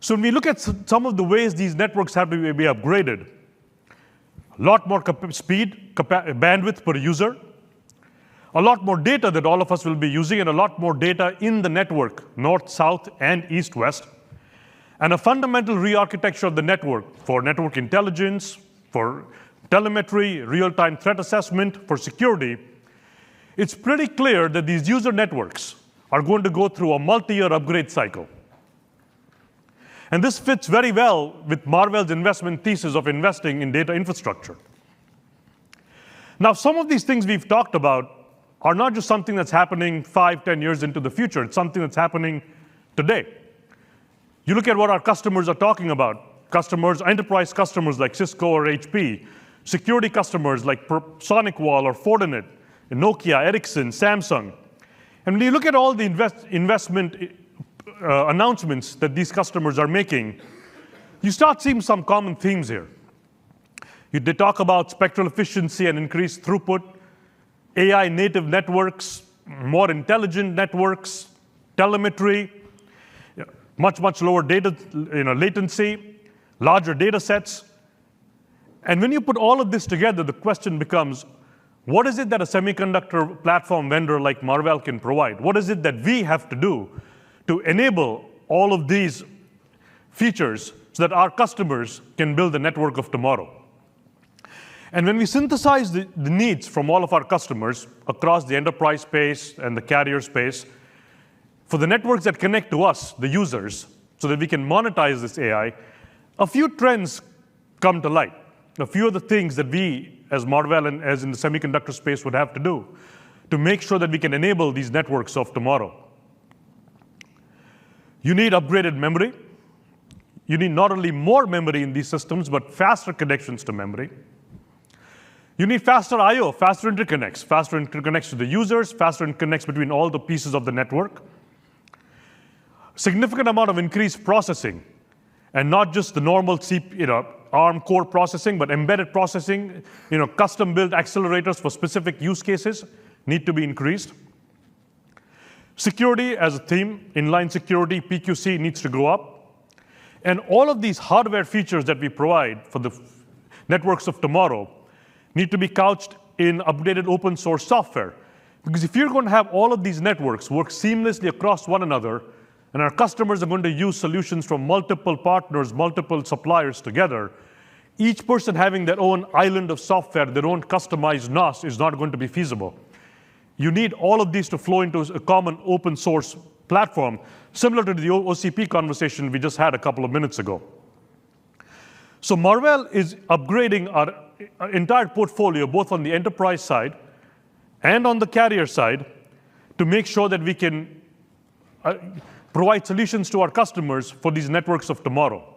So when we look at some of the ways these networks have to be upgraded, a lot more speed, bandwidth per user, a lot more data that all of us will be using, and a lot more data in the network, north, south, and east, west, and a fundamental re-architecture of the network for network intelligence, for telemetry, real-time threat assessment, for security. It's pretty clear that these user networks are going to go through a multi-year upgrade cycle. And this fits very well with Marvell's investment thesis of investing in data infrastructure. Now, some of these things we've talked about are not just something that's happening 5, 10 years into the future. It's something that's happening today. You look at what our customers are talking about. Customers, enterprise customers like Cisco or HP, security customers like SonicWall or Fortinet, Nokia, Ericsson, Samsung. And when you look at all the investment announcements that these customers are making, you start seeing some common themes here. They talk about spectral efficiency and increased throughput, AI native networks, more intelligent networks, telemetry, much lower data latency, larger data sets. And when you put all of this together, the question becomes, what is it that a semiconductor platform vendor like Marvell can provide? What is it that we have to do to enable all of these features so that our customers can build the network of tomorrow? And when we synthesize the needs from all of our customers across the enterprise space and the carrier space, for the networks that connect to us, the users, so that we can monetize this AI, a few trends come to light. A few of the things that we, as Marvell and as in the semiconductor space, would have to do to make sure that we can enable these networks of tomorrow. You need upgraded memory. You need not only more memory in these systems, but faster connections to memory. You need faster I/O, faster interconnects to the users, faster interconnects between all the pieces of the network. Significant amount of increased processing, and not just the normal ARM core processing, but embedded processing, custom-built accelerators for specific use cases need to be increased. Security as a theme, inline security, PQC needs to go up. And all of these hardware features that we provide for the networks of tomorrow need to be couched in updated open source software. Because if you're going to have all of these networks work seamlessly across one another, and our customers are going to use solutions from multiple partners, multiple suppliers together, each person having their own island of software, their own customized NOS is not going to be feasible. You need all of these to flow into a common open source platform, similar to the OCP conversation we just had a couple of minutes ago. So Marvell is upgrading our entire portfolio, both on the enterprise side and on the carrier side, to make sure that we can provide solutions to our customers for these networks of tomorrow.